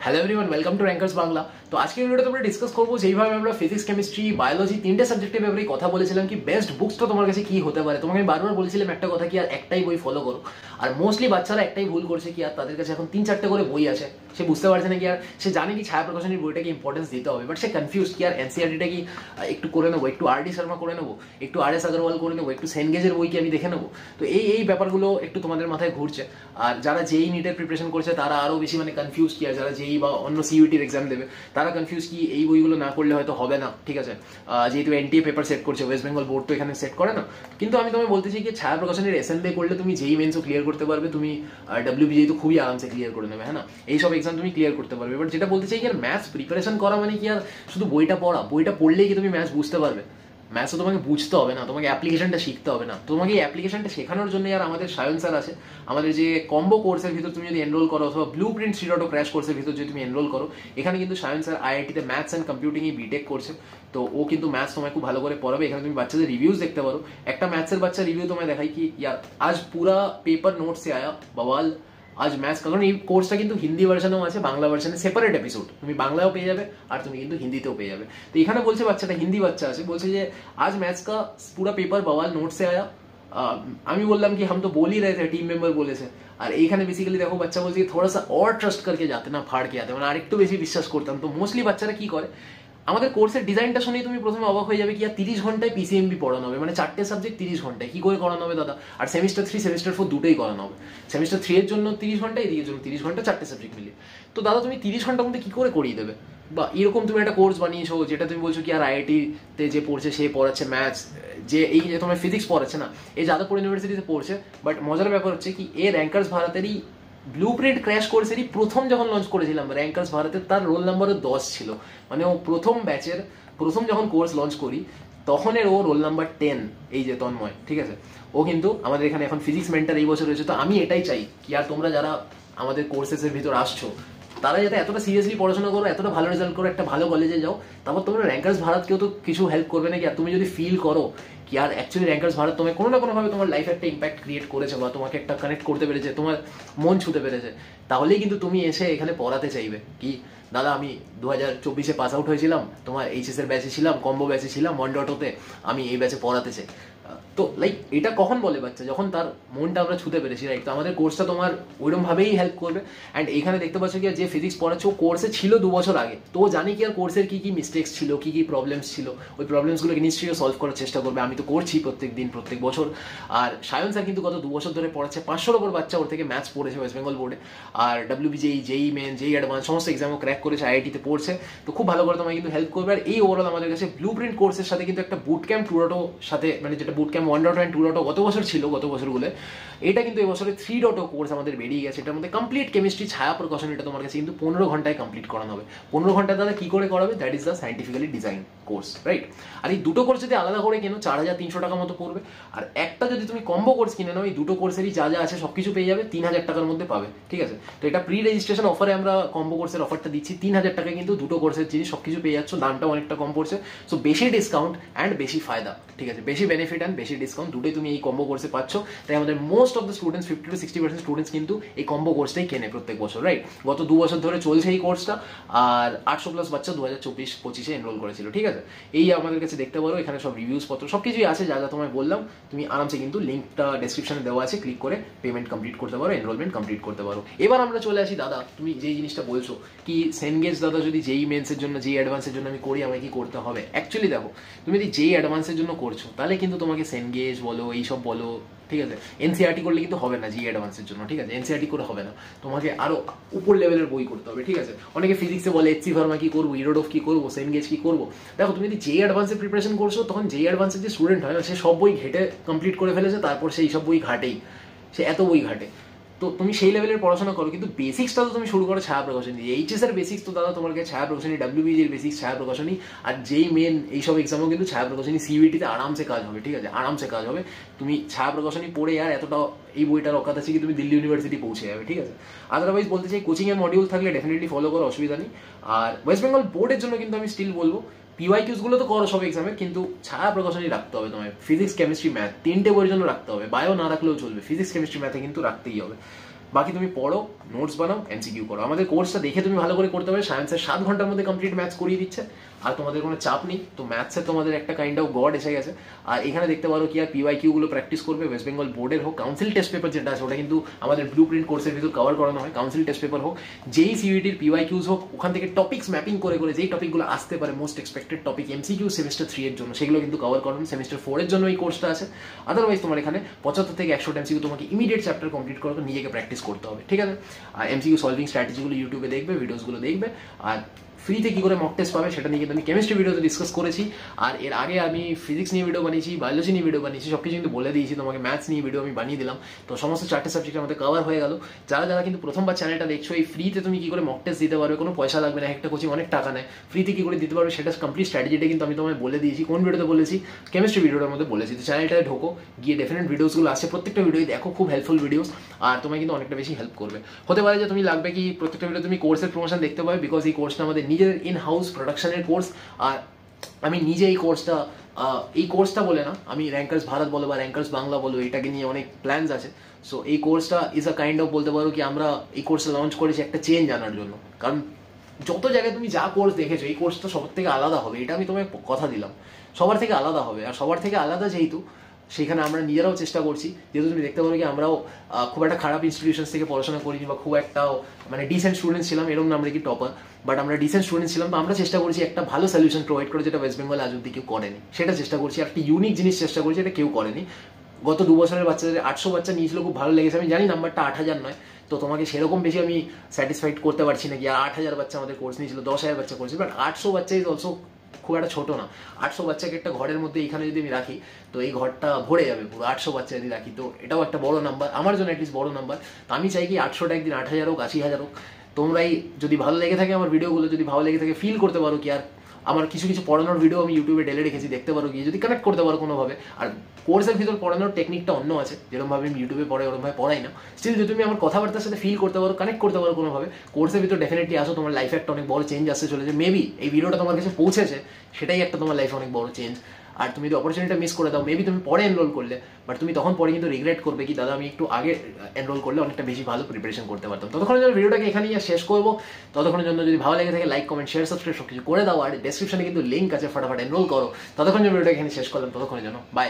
Hello everyone, welcome to rankers Bangla. তো আজকের ভিডিওতে আমরা ডিসকাস করবো যেইভাবে আমরা ফিজিক্স, কেমিস্ট্রি, বায়োলজি তিনটে সাবজেক্টের ব্যাপারে কথা বলেছিলাম কি বেস্ট বুকসটা তোমার কাছে কি হতে পারে। তোমাকে আমি বারবার বলেছিলাম একটা কথা কি আর একটাই বই ফলো করো। আর মোস্টলি বাচ্চারা একটাই ভুল করছে কি আর তাদের কাছে এখন 3-4টে করে বই আছে, সে বুঝতে পারছে না কি আর সে জানে কি ছায়া প্রকাশনীর বইটাকে ইম্পর্টেন্স দিতে হবে, বাট সে কনফিউজ কি আর এনসিইআরটিটা কি একটু করে নেবো, একটু আর ডি শর্মা করে নেবো, একটু আর এস আগরওয়াল করে নেবো, একটু সেনগেজের বই কি আমি দেখে নেবো। তো এই ব্যাপারগুলো একটু তোমাদের মাথায় ঘুরছে। আর যারা যেই নিটের প্রিপারেশন করছে তারা আরো বেশি কনফিউজ কি, আর যারা যেই বা অন্য সিইউটির এক্সাম দেবে তারা কনফিউজ কি এই বইগুলো না করলে হয়তো হবে না। ঠিক আছে, যেহেতু এনটিএ পেপার সেট করছে, ওয়েস্ট বেঙ্গল বোর্ড তো এখানে সেট করে না, কিন্তু আমি তোমায় বলতে চাই কি ছায়া প্রকাশনের এসএনডে করলে তুমি যেই মেন্সও ক্লিয়ার করতে পারবে, তুমি ডব্লিউবিজেই তো খুবই আরামসে ক্লিয়ার করে নেবে, হ্যাঁ না, এইসব এক্সাম তুমি ক্লিয়ার করতে পারবে। বাট যেটা বলতে চাই কি আর ম্যাথস প্রিপারেশন করা মানে কি আর শুধু বইটা পড়া, বইটা পড়লেই কি তুমি ম্যাথস বুঝতে পারবে? ম্যাথসও তোমাকে বুঝতে হবে না, তোমাকে অ্যাপ্লিকেশনটা শিখতে হবে না। তোমাকে এই অ্যাপ্লিকেশনটা শেখানোর জন্য আর আমাদের সায়ন স্যার আছে। আমাদের যে কম্বো কোর্সের ভিতর তুমি যদি এনরোল করো অথবা ব্লু প্রিন্ট 3.0 ক্র্যাশ কোর্সের ভিতর যদি তুমি এনরোল করো, এখানে কিন্তু সায়ন স্যার আইআইটিতে ম্যাথস অ্যান্ড কম্পিউটিং বিটেক করছে। তো ও কিন্তু ম্যাথস তোমায় খুব ভালো করে পড়াবে। এখানে তুমি বাচ্চাদের রিভিউজ দেখতে পারো। একটা ম্যাথসের বাচ্চা রিভিউ তোমায় দেখাই কি ইয়ার আজ পুরা পেপার নোট সে আয়া বওয়াল আজ ম্যাথস, কারণ এই কোর্সটা কিন্তু হিন্দি ভার্সনেও আছে, বাংলা ভার্সনে সেপারেট এপিসোড তুমি বাংলাও পেয়ে যাবে আর তুমি কিন্তু হিন্দিতেও পেয়ে যাবে। তো এখানে বলছে বাচ্চাটা হিন্দি বাচ্চা আছে, বলছে যে আজ ম্যাথস কা পুরা পেপার বওয়াল নোট সে আয়া। আমি বললাম কি हम तो बोल ही रहे थे, टीम मेंबर বলেছে। আর এইখানে বেসিক্যালি দেখো বাচ্চা বলছে থোড়া সা और ट्रस्ट करके जाते ना, फाड़ के आते, মানে আরেকটু বেশি বিশ্বাস করতাম। তো মোস্টলি বাচ্চারা কি করে, আমাদের কোর্সের ডিজাইনটা শুনেই তুমি প্রথমে অবাক হয়ে যাবে কি আর 30 ঘন্টায় পিসিএমবি পড়ানো হবে, মানে 4টে সাবজেক্ট 30 ঘন্টায় কি করে করানো হবে দাদা। আর সেমিস্টার 3 সেমিস্টার 4 দুটোই করানো হবে। সেমিস্টার 3 এর জন্য 30 ঘন্টা, এদিকের জন্য 30 ঘন্টা, 4টে সাবজেক্ট মিলিয়ে। তো দাদা তুমি 30 ঘন্টার মধ্যে কি করে করিয়ে দেবে? বা এরকম তুমি একটা কোর্স বানিয়েছো যেটা তুমি বলছো কি আর আইআইটিতে যে পড়ছে সে পড়াচ্ছে ম্যাথস, যে এই যে তোমার ফিজিক্স পড়াচ্ছে না, এই যাদবপুর ইউনিভার্সিটিতে পড়ছে। বাট মজার ব্যাপার হচ্ছে কি এ র্যাঙ্কার্স ভারতেরই ব্লু প্রিন্ট ক্র্যাশ কোর্সেরই প্রথম যখন লঞ্চ করেছিলাম র্যাঙ্কার্স ভারতের, তার রোল নাম্বারও 10 ছিল। মানে ও প্রথম ব্যাচের প্রথম যখন কোর্স লঞ্চ করি তখন ও রোল নাম্বার 10, এই যে তন্ময়, ঠিক আছে। ও কিন্তু আমাদের এখানে এখন ফিজিক্স মেন্টার এই বছর রয়েছে। তো আমি এটাই চাই কি আর তোমরা যারা আমাদের কোর্সেসের ভিতর আসছো তারা যাতে এতটা সিরিয়াসলি পড়াশোনা করো, এতটা ভালো রেজাল্ট করো, একটা ভালো কলেজে যাও, তারপর তোমরা র্যাঙ্কার্স ভারতকেও তো কিছু হেল্প করবে নাকি। আর তুমি যদি ফিল করো কি আর অ্যাকচুয়ালি র্যাঙ্কার্স ভারত তোমায় কোনো না কোনোভাবে তোমার লাইফে একটা ইম্প্যাক্ট ক্রিয়েট করেছে বা তোমাকে একটা কানেক্ট করতে পেরেছে, তোমার মন ছুতে পেরেছে, তাহলেই কিন্তু তুমি এসে এখানে পড়াতে চাইবে কি দাদা আমি 2024-এ পাস আউট হয়েছিলাম, তোমার এইচএস এর ব্যাচে ছিলাম, কম্বো ব্যাচে ছিলাম, 1.0-তে আমি এই ব্যাচে পড়াতে চাই। তো লাইক এটা কখন বলে বাচ্চা, যখন তার মনটা আমরা ছুতে পেরেছি, রাইট। তো আমাদের কোর্সটা তোমার ওইরকম ভাবেই হেল্প করবে। অ্যান্ড এখানে দেখতে পাচ্ছ কি যে ফিজিক্স পড়াচ্ছে ও কোর্সে ছিল 2 বছর আগে, তো ও জানি কি আর কোর্সের কি কি মিস্টেক্স ছিল, কি কি প্রবলেমস ছিল, ওই প্রবলেমসগুলোকে নিশ্চয়ই সলভ করার চেষ্টা করবে। আমি তো করছি প্রত্যেক দিন প্রত্যেক বছর। আর সায়ন স্যার কিন্তু গত 2 বছর ধরে পড়াচ্ছে, 500-এর ওপর বাচ্চা ওর থেকে ম্যাথস পড়েছে ওয়েস্ট বেঙ্গল বোর্ডে। আর ডব্লিউবিজেই, জেই মেন, জেই অ্যাডভান্স সমস্ত এক্সামও ক্র্যাক করেছে, আইআইটিতে পড়ছে। তো খুব ভালো করে তোমায় কিন্তু হেল্প করবে। আর এই ওভারঅল আমাদের কাছে ব্লু প্রিন্ট কোর্সের সাথে কিন্তু একটা বুট ক্যাম্প 2.0 সাথে, মানে যেটা বুট ক্যাম্প 1.0 অ্যান্ড 2.0 গত বছর ছিল, গত বছরগুলো, এটা কিন্তু এবছরে 3.0 কোর্স আমাদের বেরিয়ে গেছে। এটার মধ্যে কমপ্লিট কেমিস্ট্রি ছায়া প্রকাশন, এটা তোমার কাছে কিন্তু 15 ঘন্টায় কমপ্লিট করানো হবে। 15 ঘন্টা দাদা কি করে করাবে, that is the scientifically design course, right. আর এই দুটো কোর্স যদি আলাদা করে কেনো 4,300 টাকা মতো পড়বে। আর একটা যদি তুমি কম্বো কোর্স কিনে নাও, এই দুটো কোর্সেরই যা যা আছে সবকিছু পেয়ে যাবে 3,000 টাকার মধ্যে পাবে, ঠিক আছে। তো এটা প্রি রেজিস্ট্রেশন অফারে আমরা কম্বো কোর্সের অফারটা দিচ্ছি, 3,000 টাকায় কিন্তু দুটো কোর্সের জিনিস সবকিছু পেয়ে যাচ্ছ, দামটা অনেকটা কম পড়ছে। সো বেশি ডিসকাউন্ট অ্যান্ড বেশি ফায়দা, ঠিক আছে, বেশি বেনিফিট অ্যান্ড বেশি ডিসকাউন্ট দুটোই তুমি এই কম্বো কোর্সে পাচ্ছ। তাই আমাদের most of the students 50 to 60% students কিন্তু এই কম্বো কোর্সটাই কেনে প্রত্যেক বছর, রাইট। গত 2 বছর ধরে চলছে এই কোর্সটা। আর 800+ বাচ্চা 2024-25-এ এনরোল করেছিল, ঠিক আছে। এই আমাদের কাছে দেখতে পারো, এখানে সব রিভিউজ পত্র সবকিছুই আছে, যা যা তোমায় বললাম। তুমি আরামসে কিন্তু লিঙ্কটা ডেসক্রিপশনে দেওয়া আছে, ক্লিক করে পেমেন্ট কমপ্লিট করতে পারো, এনরোলমেন্ট কমপ্লিট করতে পারো। এবার আমরা চলে আসি দাদা, তুমি যেই জিনিসটা বলছো কি সেনগেজ দাদা যদি যেই মেন্সের জন্য, যেই অ্যাডভান্সের জন্য আমি করি, আমাকে কি করতে হবে। অ্যাকচুয়ালি দেখো, তুমি যদি যেই অ্যাডভান্সের জন্য করছো তাহলে কিন্তু তোমাকে সেনগেজ বলো, এইসব বলো, ঠিক আছে। এনসিইআরটি করলে কিন্তু হবে না জি অ্যাডভান্সের জন্য, ঠিক আছে। এনসিইআরটি করে হবে না, তোমাকে আরো উপর লেভেলের বই করতে হবে, ঠিক আছে। অনেকে ফিজিক্সে বলে এইচসি ভার্মা কি করবো, ইরোডফ কি করবো, সেনগেজ কি করবো। দেখো তুমি যদি জেই অ্যাডভান্সের প্রিপারেশন করছো, তখন জেই অ্যাডভান্সের যে স্টুডেন্ট হয় সে সব বই ঘেটে কমপ্লিট করে ফেলেছে, তারপর সেই সব বই ঘাটেই, সে এত বই ঘাটে। তো তুমি সেই লেভেলের পড়াশোনা করো, কিন্তু বেসিক্সটা তো তুমি শুরু করো ছায়া প্রকাশনী। এইচএস এর বেসিক্স তো দাদা তোমার কাছে ছায়া প্রকাশনী, ডব্লিউবিজির বেসিক্স ছায়া প্রকাশনী, আর যেই মেন এইসব এক্সামও কিন্তু ছায়া প্রকাশনী। সিইউটিতে আরামসে কাজ হবে, ঠিক আছে, আরামসে কাজ হবে। তুমি ছায়া প্রকাশনী পড়ে আর এতটা এই বইটার অকাত আছে কি তুমি দিল্লি ইউনিভার্সিটি পৌঁছে যাবে, ঠিক আছে। আদারওয়াইজ বলতে চাই কোচিং এর মডিউল থাকলে ডেফিনেটলি ফলো করো, অসুবিধা নেই। আর ওয়েস্ট বেঙ্গল বোর্ডের জন্য কিন্তু আমি স্টিল বলবো পিওয়াইকিউস গুলো তো করো সব এক্সামে, কিন্তু ছায়া প্রকাশনী রাখতে হবে তোমায়। ফিজিক্স, কেমিস্ট্রি, ম্যাথ 3টে বইয়ের জন্য রাখতে হবে, বায়ো না রাখলেও চলবে, ফিজিক্স, কেমিস্ট্রি, ম্যাথে কিন্তু রাখতেই হবে। বাকি তুমি পড়ো, নোটস বানাও, এমসিকিউ করো। আমাদের কোর্সটা দেখে তুমি ভালো করে করতে পারবে। সায়েন্সের 7 ঘন্টার মধ্যে কমপ্লিট ম্যাথস করিয়ে দিচ্ছে, আর তোমাদের কোনো চাপ নেই। তো ম্যাথসে তোমাদের একটা কাইন্ড অফ গড এসে গেছে। আর এখানে দেখতে পারো কি আর পিওয়াইকিউ গুলো প্র্যাকটিস করবে। ওয়েস্ট বেঙ্গল বোর্ডের হোক, কাউন্সিল টেস্ট পেপার যেটা আছে ওটা কিন্তু আমাদের ব্লু প্রিন্ট কোর্সের ভিতর কভার করানো হয়। কাউন্সিল টেস্ট পেপার হোক, যেই সিইউটির পিওয়াইকিউজ হোক, ওখান থেকে টপিক্স ম্যাপিং করে করে যেই টপিকগুলো আসতে পারে most expected topic MCQ semester 3 এর জন্য, সেগুলো কিন্তু কভার করানো। সেমিস্টার 4 এর জন্য এই কোর্সটা আছে। আদারওয়াইজ তোমার এখানে 75 থেকে 100 এমসিকিউ তোমাকে ইমিডিয়েট চ্যাপ্টার কমপ্লিট করে নিজেকে প্র্যাকটিস করতে হবে, ঠিক আছে? আর এমসিকিউ সলভিং স্ট্র্যাটেজিগুলো ইউটিউবে দেখবে, ভিডিওসগুলো দেখবে। আর ফ্রিতে কী করে মক টেস্ট পাবে সেটা নিয়ে কিন্তু আমি কেমিস্ট্রি ভিডিওতে ডিসকাস করেছি। আর এর আগে আমি ফিজিক্স নিয়ে ভিডিও বানিয়েছি, বায়োলজি নিয়ে ভিডিও বানিয়েছি, সব কিছু কিন্তু বলে দিয়েছি তোমাকে। ম্যাথস নিয়ে ভিডিও আমি বানিয়ে দিলাম। তো সমস্ত 4টে সাবজেক্টের মধ্যে কভার হয়ে গেল। যারা যারা কিন্তু প্রথমবার চ্যানেলটা দেখছো, এই ফ্রিতে তুমি কী করে মক টেস্ট দিতে পারবে, কোনো পয়সা লাগবে না, একটা কোচিং অনেক টাকা নেয়, ফ্রিতে কী করে দিতে পারবে সেটা কমপ্লিট স্ট্র্যাটেজিটা কিন্তু আমি তোমায় বলে দিয়েছি। কোন ভিডিওতে বলেছি? কেমিস্ট্রি ভিডিওটার মধ্যে বলেছি। তো চ্যানেলটায় ঢোকো, গিয়ে ডেফিনেট ভিডিওসগুলো আছে, প্রত্যেকটা ভিডিও দেখো, খুব হেল্পফুল ভিডিওস। আর তোমায় কিন্তু অনেকটা বেশি হেল্প করবে। হতে পারে যে তুমি লাগবে কি প্রত্যেকটা ভিডিও তুমি কোর্সের প্রমোশন দেখতে পাবে, বিকজ এই কোর্সটা আমাদের নিজের ইন হাউস প্রোডাকশনের কোর্স। আর আমি নিজে এই কোর্সটা বলে না, আমি র্যাঙ্কার্স ভারত বলো বা র্যাঙ্কার্স বাংলা বলো, এটাকে নিয়ে অনেক প্ল্যানস আছে। সো এই কোর্সটা ইজ আ কাইন্ড অফ, বলতে পারো কি আমরা এই কোর্সটা লঞ্চ করেছি একটা চেঞ্জ আনার জন্য। কারণ যত জায়গায় তুমি যা কোর্স দেখেছো, এই কোর্সটা সবার থেকে আলাদা হবে, এটা আমি তোমায় কথা দিলাম। সবার থেকে আলাদা হবে। আর সবার থেকে আলাদা যেহেতু, সেখানে আমরা নিজেরাও চেষ্টা করছি। যেহেতু তুমি দেখতে পারো কি আমরাও খুব একটা খারাপ ইনস্টিটিউশন থেকে পড়াশোনা করিনি, বা খুব একটা মানে ডিসেন্ট স্টুডেন্ট ছিলাম, এরকম না আমরা কি টপার, বাট আমরা ডিসেন্ট স্টুডেন্ট ছিলাম। তো আমরা চেষ্টা করছি একটা ভালো সলিউশন প্রোভাইড করে, যেটা ওয়েস্ট বেঙ্গল আজ অব্দি কেউ করেনি, সেটা চেষ্টা করছি। একটা ইউনিক জিনিস চেষ্টা করছি, এটা কেউ করেনি। গত 2 বছরের বাচ্চাদের 800 বাচ্চা নিয়েছিল, খুব ভালো লেগেছে। আমি জানি নাম্বারটা 8000 নয়, তো তোমাকে সেরকম বেশি আমি স্যাটিসফাইড করতে পারছি না কি 8000 বাচ্চা আমাদের কোর্স নিয়েছিল, 10,000 বাচ্চা করেছিল, বাট 800 বাচ্চা ইজ অলসো খুব একটা ছোটো না। 800 বাচ্চাকে একটা ঘরের মধ্যে এখানে যদি আমি রাখি, তো এই ঘরটা ভরে যাবে পুরো। 800 বাচ্চা যদি রাখি, তো এটাও একটা বড় নাম্বার, আমার জন্য অ্যাটলিস্ট বড় নাম্বার। তো আমি চাই কি 800টা একদিন 8000 হোক, 80,000 হোক। তোমরাই যদি ভালো লেগে থাকে আমার ভিডিওগুলো, যদি ভালো লেগে থাকে ফিল করতে পারো কি আর আমার কিছু কিছু পড়ানোর ভিডিও আমি ইউটিউবে ঢেলে রেখেছি, দেখতে পারো গিয়ে, যদি কানেক্ট করতে পারো কোনোভাবে। আর কোর্সের ভিতর পড়ানোর টেকনিকটা অন্য আছে, যেরকমভাবে আমি ইউটিউবে পড়াই ওরকমভাবে পড়াই না। স্টিল যদি তুমি আমার কথাবার্তার সাথে ফিল করতে পারো, কানেক্ট করতে পারো কোনোভাবে, কোর্সের ভিতর ডেফিনেটলি আসো, তোমার লাইফে একটা অনেক বড় চেঞ্জ আসতে চলেছে। মেবি এই ভিডিওটা তোমার কাছে পৌঁছেছে, সেটাই একটা তোমার লাইফে অনেক বড় চেঞ্জ। আর তুমি যদি অপরচুনিটিটা মিস করে দাও, মেবি তুমি পরে এনরোল করলে, বাট তুমি তখন পরে কিন্তু রিগ্রেট করবে কি দাদা আমি একটু আগে এনরোল করলে অনেকটা বেশি ভালো প্রিপারেশন করতে পারতাম। ততক্ষণের জন্য ভিডিওটাকে এখানেই শেষ করবো। ততক্ষণের জন্য যদি ভালো লেগে থাকে লাইক, কমেন্ট, শেয়ার, সাবস্ক্রাইব সব কিছু করে দাও। আর ডেসক্রিপশনে কিন্তু লিঙ্ক আছে, ফটাফট এনরোল করো। ততক্ষণের জন্য ভিডিওটা এখানে শেষ করলাম। ততক্ষণের জন্য বাই।